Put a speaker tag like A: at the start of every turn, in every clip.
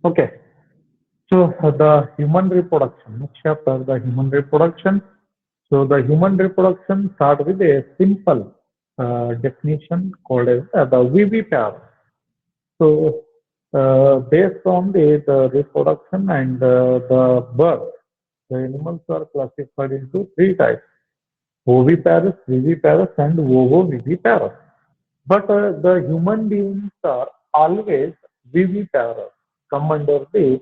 A: Okay. So the human reproduction, next chapter, the human reproduction. So the human reproduction start with a simple definition called as the VV-pair. So based on the reproduction and the birth, the animals are classified into three types: oviparous, viviparous, and ovoviviparous. But the human beings are always viviparous, come under the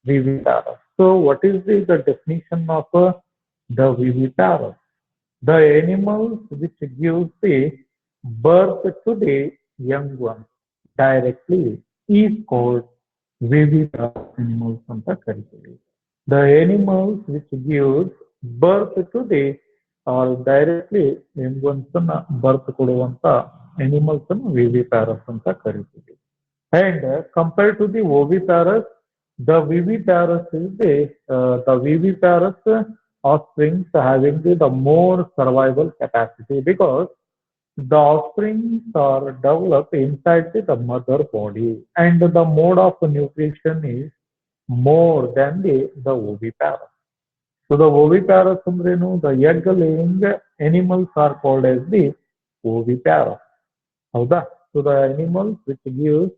A: viviparous. So what is the definition of the viviparous? The animals which gives the birth to the young ones directly is called viviparous animals ಅಂತ ಕರಿತೀವಿ. The animals which gives birth to the or directly young ones ಅನ್ನ birth ಕೊಡುವಂತ animals ಅನ್ನು viviparous ಅಂತ ಕರಿತೀವಿ. And compared to the oviparous, the viviparous is the viviparous offsprings having the more survival capacity because the offsprings are developed inside the mother body and the mode of nutrition is more than the oviparous. So the oviparous ಅಂದ್ರೇನು? The egg laying animals are called as the oviparous. ಹೌದಾ? So the animals which gives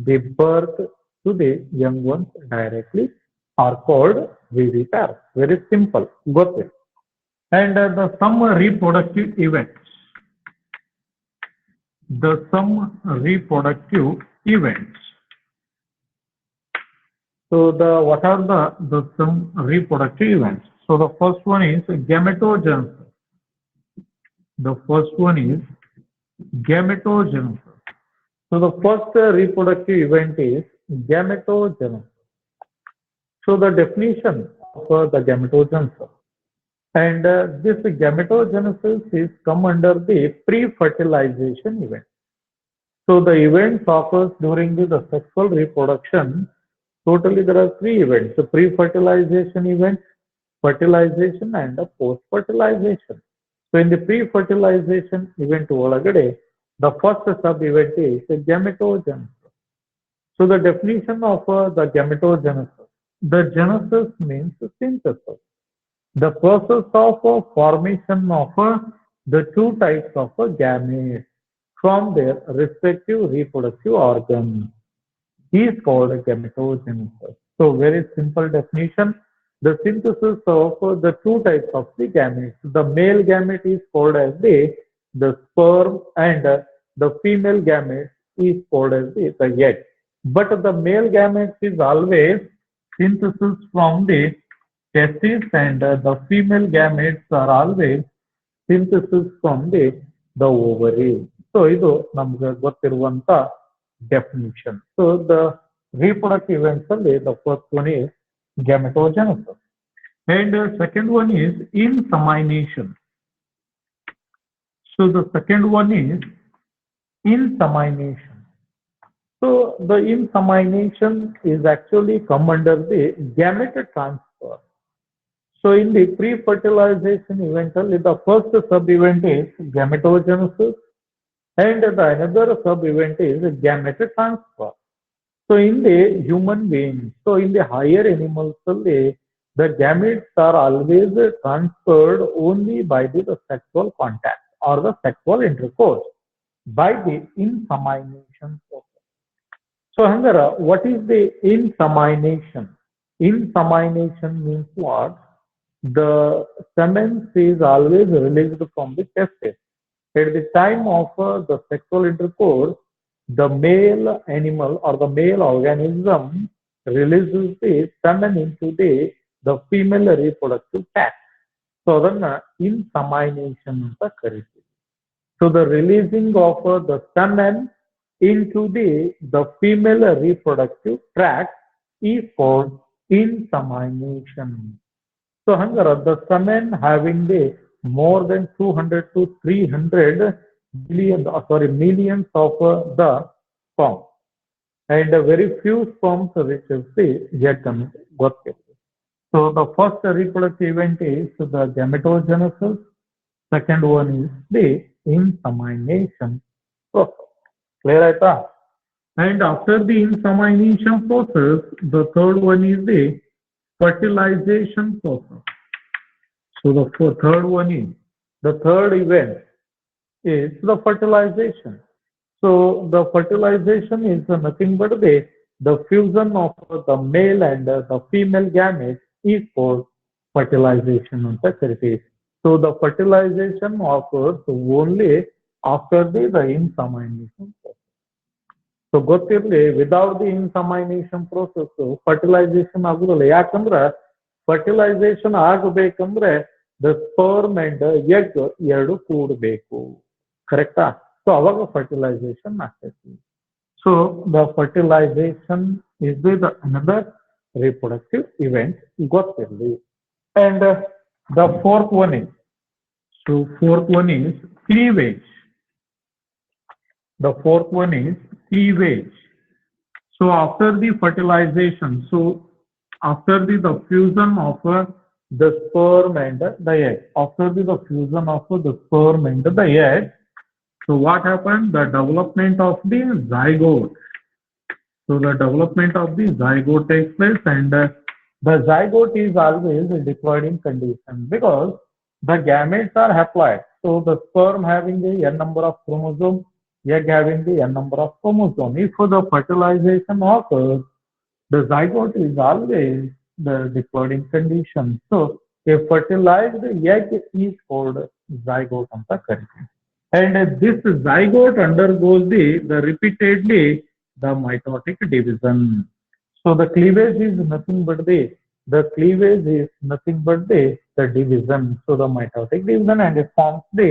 A: the birth to the young ones directly are called viviparous. Very simple. Got it? And the some reproductive events. The some reproductive events. So the what are the some reproductive events? So the first one is gametogenesis. The first one is gametogenesis. So the first reproductive event is gametogenesis. So the definition of the gametogenesis. And this gametogenesis is come under the pre-fertilization event. So the events occurs during the sexual reproduction. Totally there are three events: the pre-fertilization event, fertilization, and the post-fertilization. So in the pre-fertilization event ಒಳಗಡೆ, the first sub-event is gametogenesis. So the definition of the gametogenesis. The genesis means synthesis. The process of formation of the two types of gametes from their respective reproductive organs is called gametogenesis. So very simple definition. The synthesis of the two types of the gametes. The male gamete is called as the sperm and the female gamete is called as the egg. But the male gamete is always synthesis from the testes and the female gametes are always synthesis from the ovary. So ಇದು ನಮ್ಗೆ ಗೊತ್ತಿರುವಂತ definition. So the reproductive events ಅಲ್ಲಿ the first one is gametogenesis. And the second one is insemination. So the second one is insemination. So the insemination is actually come under the gamete transfer. So in the pre-fertilization event, the first sub-event is gametogenesis and the another sub-event is gamete transfer. So in the human beings, so in the higher animals, the gametes are always transferred only by the sexual contact or the sexual intercourse by the insemination process. So Hangara, what is the insemination? Insemination means what? The semen is always released from the testes. At the time of the sexual intercourse, the male animal or the male organism releases the semen into the female reproductive tract. So then insemination ಅಂತ ಕರೀತೀವಿ. So the releasing of the semen into the female reproductive tract is called insemination. So hangara, the semen having the more than 200 to 300 millions of the sperm and very few sperms which is the egg gamete. So the first reproductive event is the gametogenesis. Second one is the insemination process. Clear ಆಯ್ತಾ? And after the insemination process, the third one is the fertilization process. So the third one is, the third event is the fertilization. So the fertilization is nothing but the fusion of the male and the female gametes is called fertilization on the. So the fertilization occurs only after the insemination process. So ಗೊತ್ತಿರಲಿ without the ಇನ್ಸಮೈನೇಷನ್ process fertilisation ಆಗುದಿಲ್ಲ. ಯಾಕಂದ್ರೆ fertilisation ಆಗಬೇಕಂದ್ರೆ the sperm and egg ಎರಡು ಕೂಡಬೇಕು, ಕರೆಕ್ಟಾ? So ಅವಾಗ fertilisation ಆಗ್ತೈತಿ. So the fertilisation is the another reproductive event ಗೊತ್ತಿರಲಿ. And the fourth one is, cleavage. The fourth one is cleavage. So after the fertilization, so after the fusion of the sperm and the egg, after the fusion of the sperm and the egg, so what happened? The development of the zygote. So the development of the zygote takes place, and the zygote is always a diploiding condition because the gametes are haploid. So the sperm having the n number of chromosomes, egg having the n number of chromosomes. If the fertilization occurs, the zygote is always the diploiding condition. So a fertilized egg is called zygote anta kariteve. And this zygote undergoes the repeatedly the mitotic division. So the cleavage is nothing but the cleavage is nothing but the division. So the mitotic division, and it forms the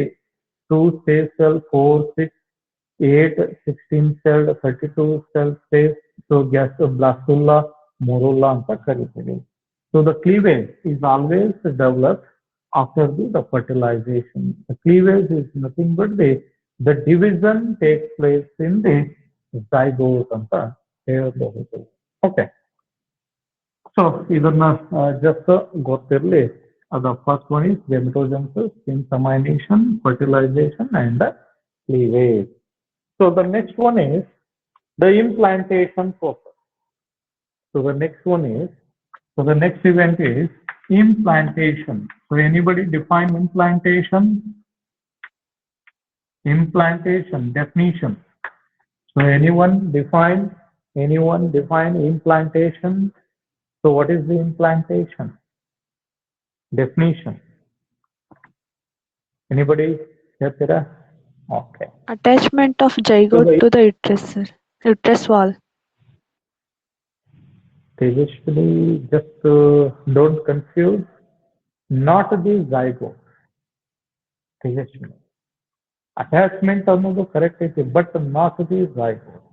A: 2-stage cell, 4, 6, 8, 16 cell, 32 cell stage. So blastula, morula anta kariteve. So the cleavage is always developed after the fertilization. The cleavage is nothing but the division takes place in the zygote anta ಹೇಳಬಹುದು. Okay. So ಇದನ್ನ just ಗೊತ್ತಿರಲಿ. The first one is gametogenesis, insemination, fertilization, and cleavage. So the next one is the implantation process. So the next event is implantation. So anybody define implantation? Implantation definition. So anyone define implantation? So what is the implantation definition? Anybody? Okay.
B: Attachment of zygote to the uterus wall.
A: Tejashwini, just don't confuse. Not the zygote. Tejashwini. Attachment ಅನ್ನೋದು correct ಐತಿ, but not the zygote.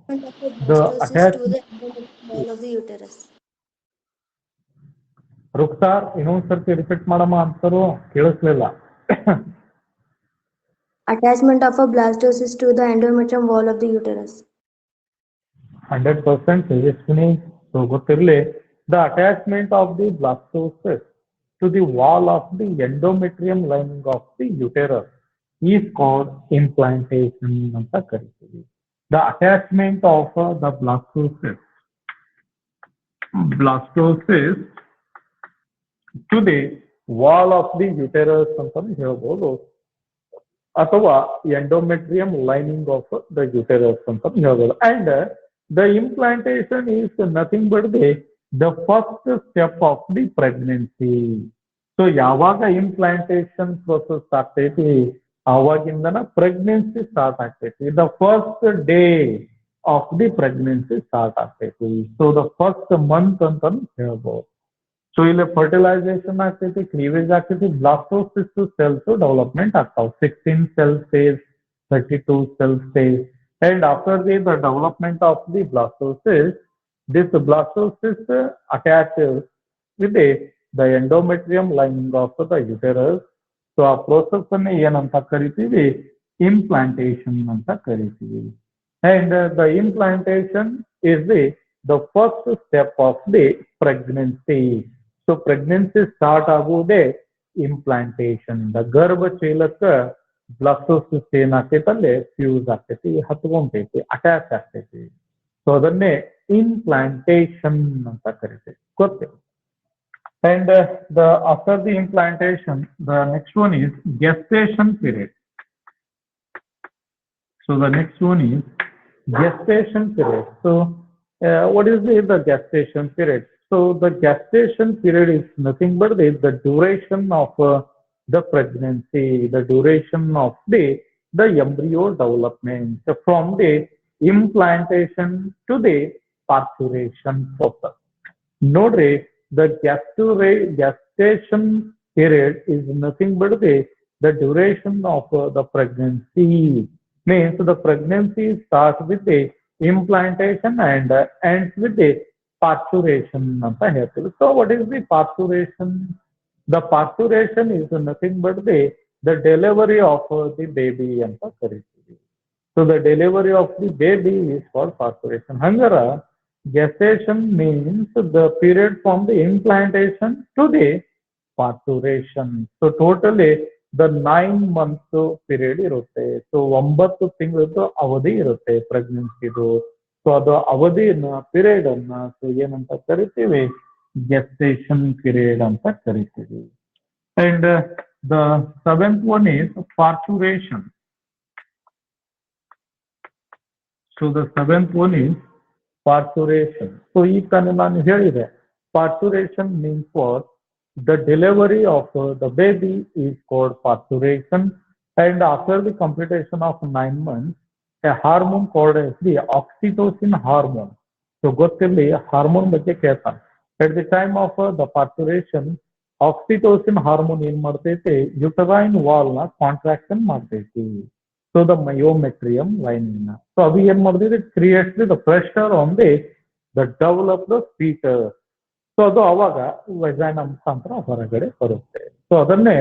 A: The attachment
C: to the wall of the uterus.
A: Rukhsar ಇನ್ನೊಂದ್ಸರ್ತಿ repeat ಮಾಡಮ್ಮ ಅಂತಾರು ಕೇಳಿಸ್ಲಿಲ್ಲ.
C: Attachment of a blastocyst to the endometrium wall of the uterus.
A: 100% Tejashwini. So ಗೊತ್ತಿರಲಿ, the attachment of the blastocyst to the wall of the endometrium lining of the uterus is called implantation anta kariteve. The attachment of the blastocyst to the wall of the uterus ಅಂತಾನು ಹೇಳ್ಬೋದು, ಅಥವಾ endometrium lining of the uterus ಅಂತಾನು ಹೇಳ್ಬೋದು. And the implantation is nothing but the first step of the pregnancy. So ಯಾವಾಗ implantation process ಆಗ್ತೈತಿ ಆವಾಗಿಂದನ pregnancy start ಆಗ್ತೈತಿ. The first day of the pregnancy start ಆಗ್ತೈತಿ. So the first month ಅಂತಾನು ಹೇಳ್ಬೋದು. So ಇಲ್ಲಿ fertilization ಆಗ್ತೈತಿ, cleavage ಆಗ್ತೈತಿ, blastocyst cells development ಆಗ್ತಾವ. 16 cell stage, 32 cell stage. And after the development of the blastocyst, this blastocyst attaches with the endometrium lining of the uterus. So ಆ process ಅನ್ನು ಏನಂತ ಕರಿತೀವಿ? Implantation ಅಂತ ಕರಿತೀವಿ. And the implantation is the first step of the pregnancy. So pregnancy start ಆಗುವುದೇ implantation. The ಗರ್ಭಚೀಲಕ್ಕ blastocyst ಏನಾಗ್ತೈತಿ ಅಲ್ಲಿ fuse ಆಗ್ತೈತಿ, ಹತ್ಕೊಂತೈತಿ, ಅಟ್ಯಾಚ್ ಆಗ್ತೈತಿ. ಸೊ ಅದನ್ನೇ implantation ಅಂತ ಕರಿತೀವಿ, ಗೊತ್ತಿದೆ. And after the implantation, the next one is gestation period. So the next one is gestation period. So what is the gestation period? So the gestation period is nothing but the duration of the pregnancy, the duration of the embryo development from the implantation to the parturition process. Note the gestation period is nothing but the duration of the pregnancy. Means the pregnancy starts with the implantation and ends with the parturition ಅಂತ ಹೇಳ್ತೀವಿ. So what is the parturition? The parturition is nothing but the delivery of the baby ಅಂತ ಕರಿತೀವಿ. So the delivery of the baby is called parturition. ಹಂಗಾರ gestation means the period from the implantation to the parturition. So totally the 9 months period ಇರುತ್ತೆ. So 9 ತಿಂಗಳದ್ದು ಅವಧಿ ಇರುತ್ತೆ ಪ್ರೆಗ್ನೆನ್ಸಿದು. So ಅದು ಅವಧಿಯನ್ನ period ಅನ್ನ so ಏನಂತ ಕರಿತೀವಿ, gestation period ಅಂತ ಕರಿತೀವಿ. And the seventh one is parturition. So the seventh one is parturition. So ಈಗ ನಾನು ಹೇಳಿದೆ parturition means what? The delivery of the baby is called parturition, and after the completion of 9 months, a hormone called as the oxytocin hormone. So ಗೊತ್ತಿರಲಿ hormone ಬಗ್ಗೆ ಕೇಳ್ತಾನೆ. At the time of the parturition, oxytocin hormone ಏನ್ ಮಾಡ್ತೈತಿ, uterine wall ನ contraction ಮಾಡ್ತೈತಿ. So the myometrium lining. So ಅದು ಏನ್ ಮಾಡ್ತೈತಿ, it creates the pressure on the developed fetus. So ಅದು ಅವಾಗ ವೈಜಾನ ಮುಖಾಂತರ ಹೊರಗಡೆ ಬರುತ್ತೆ. ಸೊ ಅದನ್ನೇ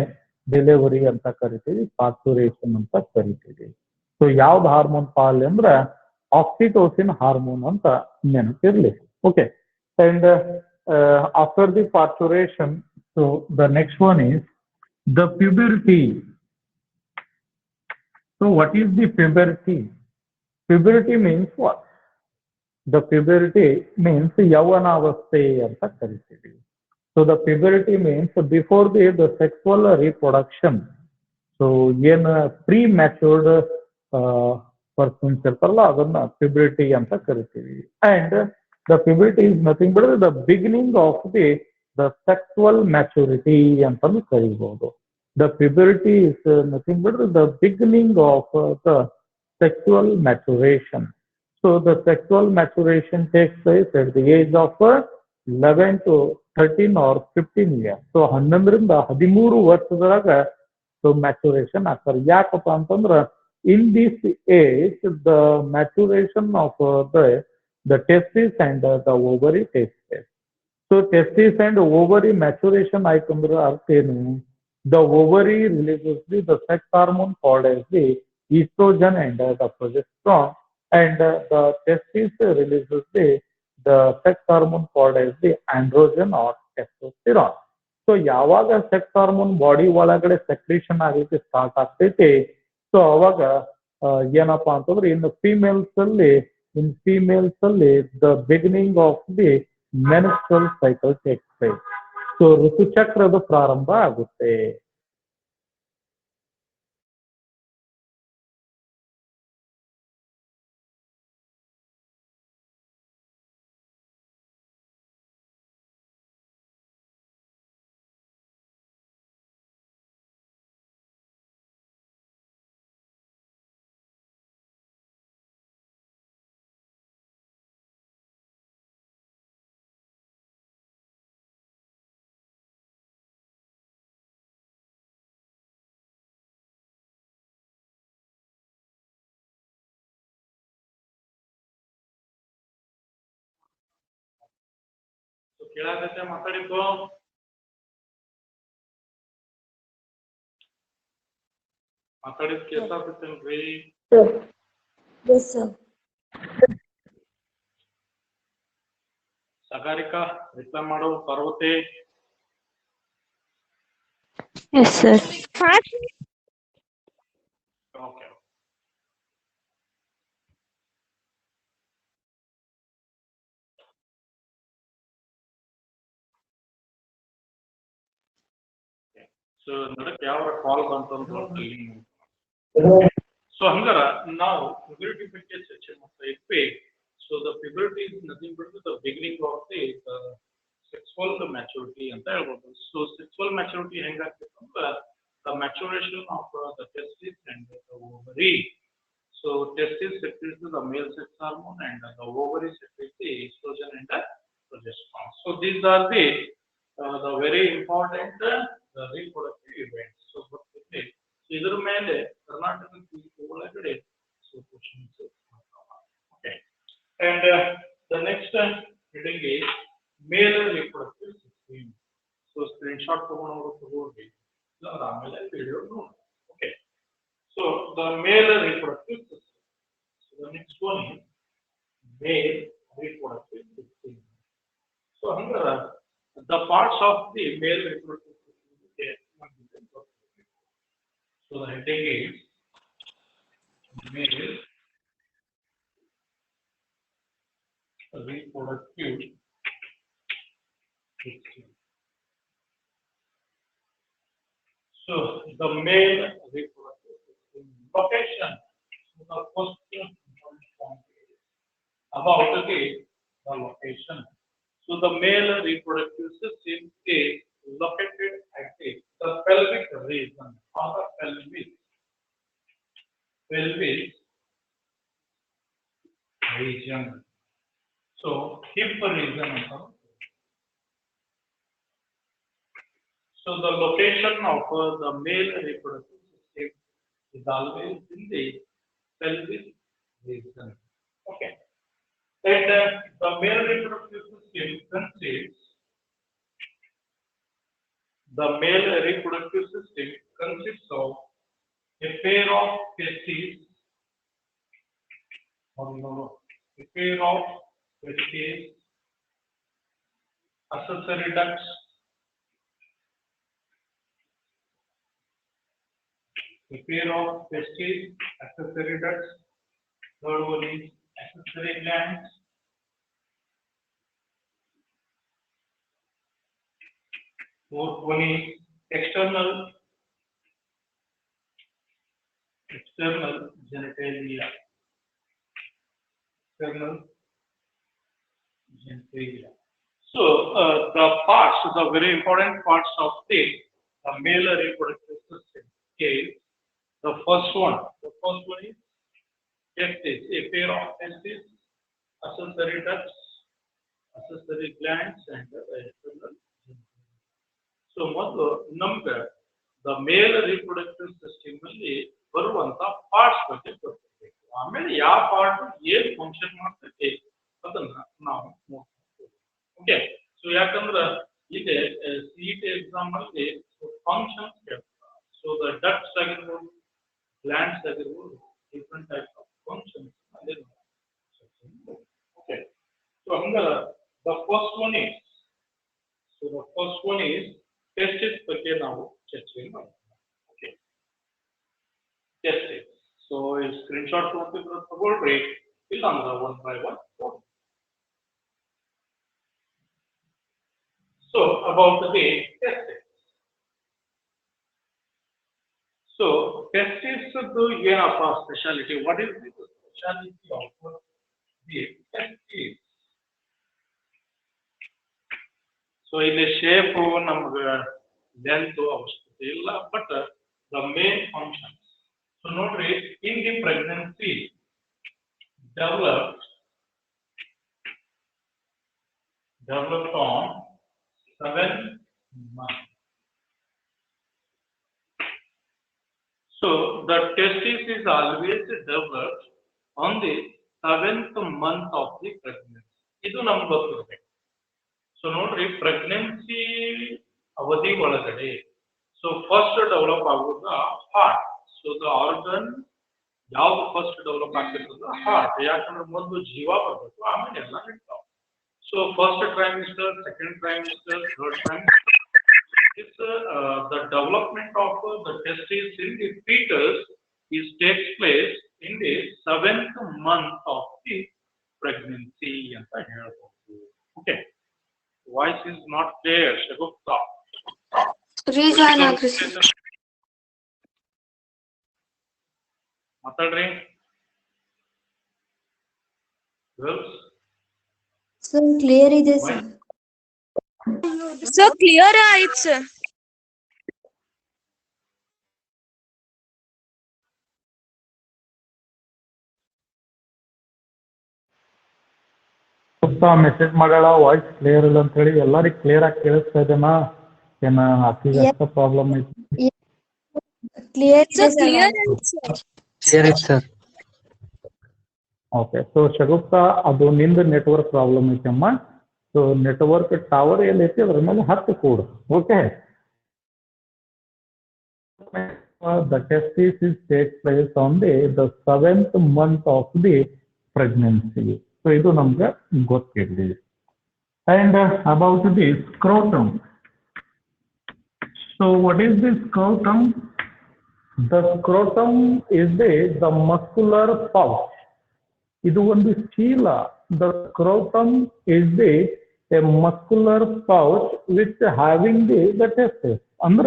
A: ಡೆಲಿವರಿ ಅಂತ ಕರಿತೀವಿ, ಪಾರ್ಚುರೇಷನ್ ಅಂತ ಕರಿತೀವಿ. ಸೊ ಯಾವ್ದು ಹಾರ್ಮೋನ್ ಪಾಲ್ ಅಂದ್ರೆ ಆಕ್ಸಿಟೋಸಿನ್ ಹಾರ್ಮೋನ್ ಅಂತ ನೆನಪಿರ್ಲಿ. Okay. And after the parturition, so the next one is the puberty. So what is the puberty? Puberty means what? The puberty means yavanavasthe anta karithivi. So the puberty means before the sexual reproduction. So yen prematured persons irtaralla adanna puberty anta karithivi. And the puberty is nothing but the beginning of the sexual maturity antanu karibodu. The puberty is nothing but the beginning of the sexual maturation. So the sexual maturation takes place at the age of 11 to 13 or 15 years. So 11ರಿಂದ 13 ವರ್ಷದೊಳಗ so maturation ಆಗ್ತಾರೆ. ಯಾಕಪ್ಪ ಅಂತಂದ್ರ in this age the maturation of the testis and the ovary takes place. So testis and ovary maturation ಆಯ್ತಂದ್ರ ಅರ್ಥ ಏನು? The ovary releases the sex hormone called as the estrogen and the progesterone, and the testis releases the sex hormone called as the androgen or testosterone. So ಯಾವಾಗ sex hormone body ಒಳಗಡೆ secretion ಆಗಲಿಕ್ಕೆ start ಆಗ್ತೈತಿ, so ಅವಾಗ ಏನಪ್ಪಾ ಅಂತಂದ್ರೆ in females ಅಲ್ಲಿ the beginning of the menstrual cycle takes place. So ಋತುಚಕ್ರದ ಪ್ರಾರಂಭ ಆಗುತ್ತೆ. ಕೇಳಾಕತ್ತೆ ಮಾತಾಡಿದ್ದು ಮಾತಾಡಿದ್ ಕೇಳ್ಸಾಕತ್ತೇನ್ರಿ?
C: Yes, sir.
A: ಸಗಾರಿಕಾ ರಿಪ್ಲೈ ಮಾಡು. Parvati.
B: Yes, sir.
A: Okay.
D: So ನಡಕ್ಕೆ ಯಾವ ಕಾಲ್ ಬಂತು ಅಂತ ಸೊ ಹಂಗಾರ ನಾವು puberty ಬಗ್ಗೆ ಚರ್ಚೆ ಮಾಡ್ತಾ ಇದ್ವಿ. So the puberty is nothing but the beginning of the sexual maturity ಅಂತ ಹೇಳ್ಬೋದು. ಸೊ sexual maturity ಹೆಂಗಾಗ್ತದೆ ಅಂದ್ರೆ the maturation of the testes and the ovary. So testes secretes the male sex hormone and the ovary secretes the estrogen and the progesterone. So these are the very important the reproductive events. So ಇದರ ಮೇಲೆ ಕರ್ನಾಟಕದ ಒಳಗಡೆ so questions okay. And the next heading is male reproductive system. So screenshot ತಗೊಂಡ್ರೆ ಆಮೇಲೆ video ನೋಡಿ. Okay. So the male reproductive system. So the next one is male reproductive system. So the parts of the male reproductive system. So the heading is male reproductive system. So the male reproductive system location. So the first point is about the location. So the male reproductive system is located at the pelvic region or the pelvis region. So hip region. So the location of the male reproductive system is always in the pelvic region. Okay. And the male reproductive system consists of a pair of testes, accessory ducts, third one is accessory glands, fourth one is external genitalia. So the parts, the very important parts of the male reproductive system is the first one is testes, a pair of testes, accessory ducts, accessory glands and the external genitalia. So ಮೊದಲು ನಮಗೆ the male reproductive system ಅಲ್ಲಿ ಬರುವಂತ parts ಬಗ್ಗೆ ಗೊತ್ತಿರಬೇಕು. ಆಮೇಲೆ ಯಾವ part ಏನು function ಮಾಡ್ತೈತೆ ಅದನ್ನ ನಾವು ನೋಡ್ತೀವಿ. ಓಕೆ. ಸೊ ಯಾಕಂದ್ರೆ ಇದೆ ಸಿಇಟಿ ಎಕ್ಸಾಮ್ ಅಲ್ಲಿ ಫಂಕ್ಷನ್ಸ್ ಕೇಳ್ತಾರೆ. ಸೊ ದ ಡಕ್ಟ್ಸ್ ಆಗಿರ್ಬೋದು, ಗ್ಲ್ಯಾಂಡ್ಸ್ ಆಗಿರ್ಬೋದು, ಡಿಫ್ರೆಂಟ್ ಟೈಪ್ಸ್ ಆಫ್ ಫಂಕ್ಷನ್ಸ್ ಅಲ್ಲಿ ಓಕೆ. ಸೊ ಹಂಗಾರೆ the first one is testes ಬಗ್ಗೆ ನಾವು ಚರ್ಚೆ ಮಾಡೋಣ. ಓಕೆ. testes. So screenshot ತಗೊಳ್ರಿ, ಇಲ್ಲ ಅಂದ್ರೆ one by one. So about the testes. So testes ಏನಪ್ಪ speciality? What is the speciality of the testes? So ಇಲ್ಲಿ ಶೇಪ್ ನಮಗೆ ಲೆಂತ್ ಅವಶ್ಯಕತೆ ಇಲ್ಲ, but the main function. So ನೋಡ್ರಿ, in the pregnancy developed on 7 months. So the testis is always developed on the 7th month of the pregnancy. ಇದು ನಮ್ಗೆ ಗೊತ್ತಿರಬೇಕು. So ನೋಡ್ರಿ, pregnancy ಅವಧಿ ಒಳಗಡೆ ಸೊ ಫಸ್ಟ್ ಡೆವಲಪ್ ಆಗೋದು ಹಾರ್ಟ್. ಸೊ ದ ಆರ್ಗನ್ ಯಾವ್ದು first develop ಆಗ್ತಿರ್ತದ? Heart. ಯಾಕಂದ್ರೆ ಮೊದಲು ಜೀವ ಬರಬೇಕು, ಆಮೇಲೆ ಎಲ್ಲ ಇರ್ತಾವ. So first trimester, second trimester, third trimester, the development of the testes in the fetus takes place in the 7th month of the pregnancy ಅಂತ ಹೇಳ್ಬೋದು. Okay. Voice is not clear, Shagupta.
C: Rejoin agri sir.
D: ಮಾತಾಡ್ರಿ girls.
C: Sir, clear ಇದೆ sir.
E: Sir, clear ಆಯ್ತು sir.
A: Message ಮಾಡ್ಯಾಳ voice clear ಇಲ್ಲ ಅಂತ ಹೇಳಿ. ಎಲ್ಲರಿಗೂ clear ಆಗಿ ಕೇಳಿಸ್ತಾ ಇದೆನಾ? ಏನ ಆಕಿಗೆ ಅಷ್ಟ ಪ್ರಾಬ್ಲಮ್ ಐತಿ?
C: Clear ಇದೆ
E: Sir,
C: sir.
E: clear ಆಯ್ತು ಸರ್.
F: Clear it, sir.
A: Okay. So Shagufta, ಅದು ನಿಂದ ನೆಟ್ವರ್ಕ್ ಪ್ರಾಬ್ಲಮ್ ಐತಮ್ಮ. ಸೊ ನೆಟ್ವರ್ಕ್ ಟವರ್ ಎಲ್ಲೈತಿ ಅದ್ರ ಮೇಲೆ ಹತ್ತು ಕೂಡು. Okay. The testis takes place on the 7th month of the pregnancy. So ಇದು ನಮ್ಗೆ ಗೊತ್ತಿರಲಿ. And about the scrotum. So what is the scrotum? The scrotum is the muscular pouch. ಇದು ಒಂದು ಚೀಲ. The scrotum is a muscular pouch which having the testes. ಅಂದ್ರ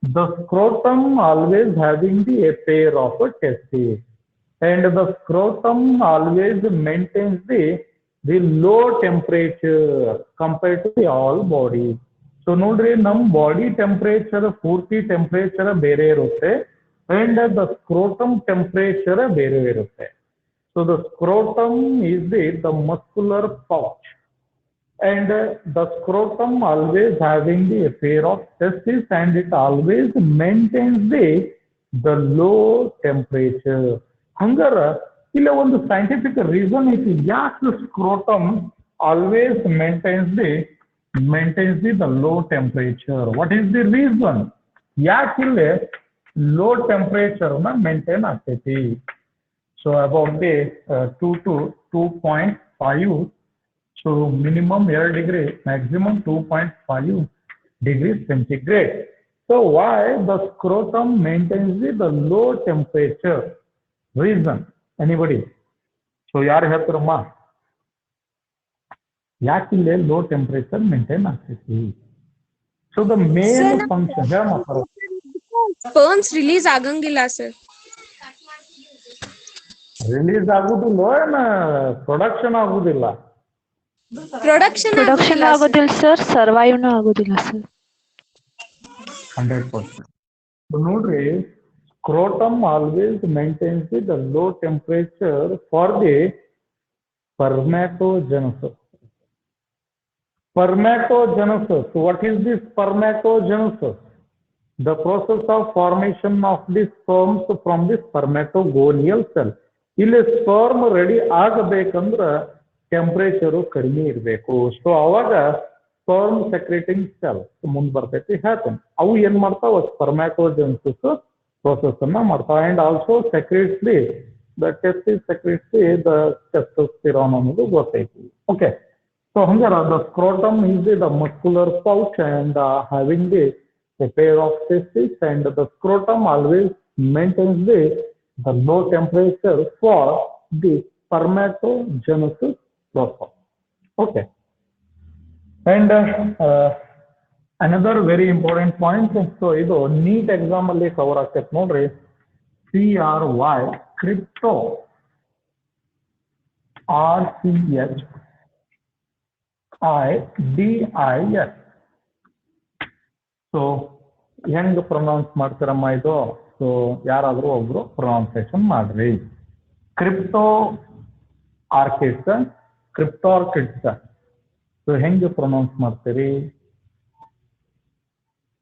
A: the scrotum always having a pair of testes, and the scrotum always maintains the low temperature compared to the all body. So ನೋಡ್ರಿ, ನಮ್ body temperature ಪೂರ್ತಿ temperature ಬೇರೆ ಇರುತ್ತೆ, and the scrotum temperature ಬೇರೆ ಇರುತ್ತೆ. So the scrotum is the muscular pouch, and the scrotum always having the pair of testes, and it always maintains the low temperature. ಹಂಗಾರ ಇಲ್ಲ ಒಂದು ಸೈಂಟಿಫಿಕ್ ರೀಸನ್ ಐತಿ ಯಾಕೆ scrotum always maintains the low temperature. What is the reason? ಯಾಕೆ ಇಲ್ಲಿ low temperature ನ maintain ಆಗ್ತೈತಿ? So about the 2 to 2.5. So minimum 2 degree, maximum 2.5 degrees centigrade. So why the scrotum maintains the low temperature? Reason? Anybody? So ಯಾರು ಹೇಳ್ತಾರಮ್ಮ ಯಾಕೆ ಇಲ್ಲಿ low temperature maintain ಆಗ್ತೈತಿ? So the main function ಹೇಳ
E: sperms release ಆಗಂಗಿಲ್ಲ sir.
A: Release ಆಗುದಿಲ್ಲ, ಏನ production ಆಗುದಿಲ್ಲ?
E: Production
B: ಆಗೋದಿಲ್ಲ ಸರ್, ಸರ್ವೈವ್ನು ಆಗೋದಿಲ್ಲ ಸರ್.
A: 100%. ನೋಡ್ರಿ, scrotum always maintains the low temperature for the spermatogenesis. Spermatogenesis. What is this spermatogenesis? The process of formation of the sperms from the spermatogonial cell. ಇಲ್ಲಿ sperm ready ಆಗಬೇಕಂದ್ರ temperature ಕಡಿಮೆ ಇರಬೇಕು. So ಅವಾಗ sperm ಸೆಕ್ರೇಟಿಂಗ್ cell ಮುಂದ್ ಬರ್ತೈತಿ. ಹೇಳ್ತೇನೆ ಅವು ಏನ್ ಮಾಡ್ತಾವ, ಸ್ಪರ್ಮ್ಯಾಟೋಜೆನೆಸಿಸ್ ಪ್ರೋಸೆಸ್ ಅನ್ನ ಮಾಡ್ತಾವ. And also secretes the testis secretes the testosterone ಅನ್ನೋದು ಗೊತ್ತೈತಿ. ಓಕೆ. ಸೊ ಹಂಗಾರ the scrotum is the muscular pouch and having a pair of testes, and the scrotum always maintains the low temperature for the spermatogenesis process. Okay. And another very important point, so ಇದು NEET exam ಅಲ್ಲಿ cover ಆಗ್ತೈತೆ ನೋಡ್ರಿ. CRY crypto RCHIDIS. So ಹೆಂಗ್ pronounce ಮಾಡ್ತಾರಮ್ಮ ಇದು? So ಯಾರಾದ್ರೂ ಒಬ್ರು pronunciation ಮಾಡ್ರಿ. Crypto orchids, cryptorchids. ಸೊ ಹೆಂಗ್ ಪ್ರೊನೌನ್ಸ್ ಮಾಡ್ತೀರಿ?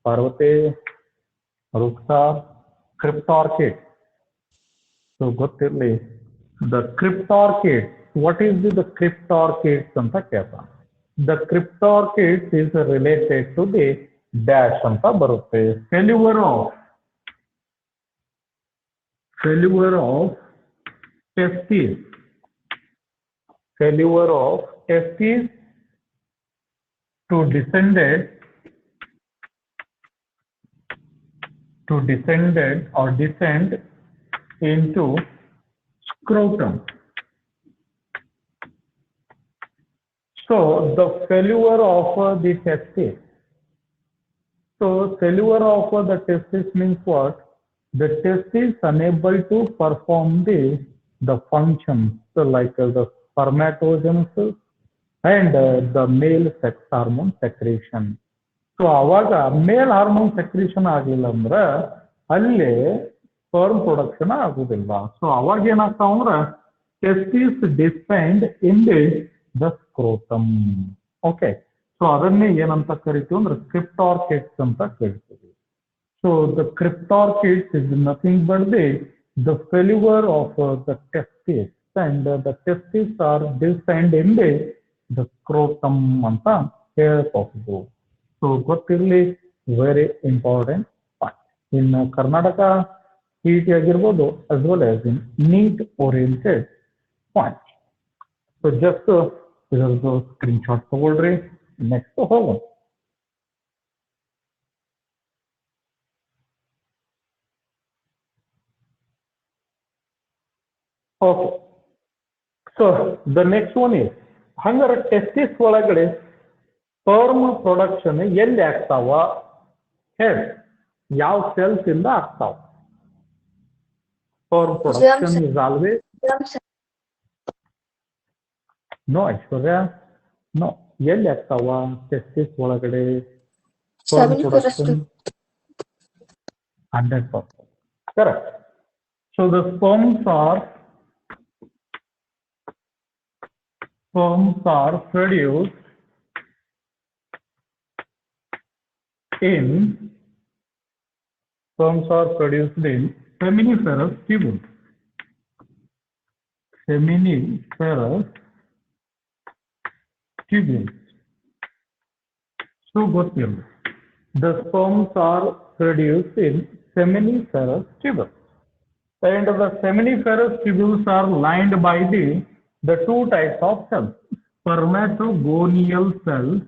A: ಪಾರ್ವತಿ, ರುಕ್ಸಾ, ಕ್ರಿಪ್ಟಾರ್ಕಿಡ್. ಸೊ ಗೊತ್ತಿರ್ಲಿ, the cryptorchid. What is the cryptorchids ಅಂತ ಕೇಳ್ತಾನೆ. The cryptorchids is related to the dash ಅಂತ ಬರುತ್ತೆ. Failure of testis. Failure of testis to descend or descend into scrotum. So the failure of the testis. So cellular of the testis means what? The testis unable to perform the functions like the spermatogenesis and the male sex hormone secretion. So ಅವಾಗ ಮೇಲ್ hormone secretion ಆಗಲಿಲ್ಲ ಅಂದ್ರೆ ಅಲ್ಲಿ sperm production ಆಗುದಿಲ್ಲ. So ಅವಾಗ ಏನಾಗ್ತಾವ ಅಂದ್ರೆ testis distend in the scrotum. Okay, so ಅದನ್ನೇ ಏನಂತ ಕರಿತೀವಿ ಅಂದ್ರೆ ಕ್ರಿಪ್ಟಾರ್ಕಿಡ್ಸ್ ಅಂತ ಕರಿತೀವಿ. So the cryptorchids is nothing but the failure of the testis and the testis are descend in the scrotum ಅಂತ ಹೇಳಬಹುದು. ಸೊ ಗೊತ್ತಿರಲಿ, very important point in Karnataka CET ಆಗಿರ್ಬೋದು as well as in NEET oriented point. So just ಇದರದ್ದು screenshot ತಗೊಳ್ರಿ. Next ಹೋಗೋಣ. Okay, so the next one is ಹಂಗಾರೆ testis ಒಳಗಡೆ sperm production ಎಲ್ಲಿ ಆಗ್ತಾವ ಹೇಳಿ, ಯಾವ ಸೆಲ್ಸ್ ಇಂದ ಆಗ್ತಾವ? Sperm production is always no Aishwarya, no. ಎಲ್ಲಿ ಆಗ್ತಾವ ಟೆಸ್ಟಿಸ್ ಒಳಗಡೆ sperm production? 100% correct. So the sperms are produced in seminiferous tubules. Seminiferous tubules. So ಗೊತ್ತಿಲ್ಲ, the sperms are produced in seminiferous tubules. And the seminiferous tubules are lined by the two types of cells, spermatogonial cells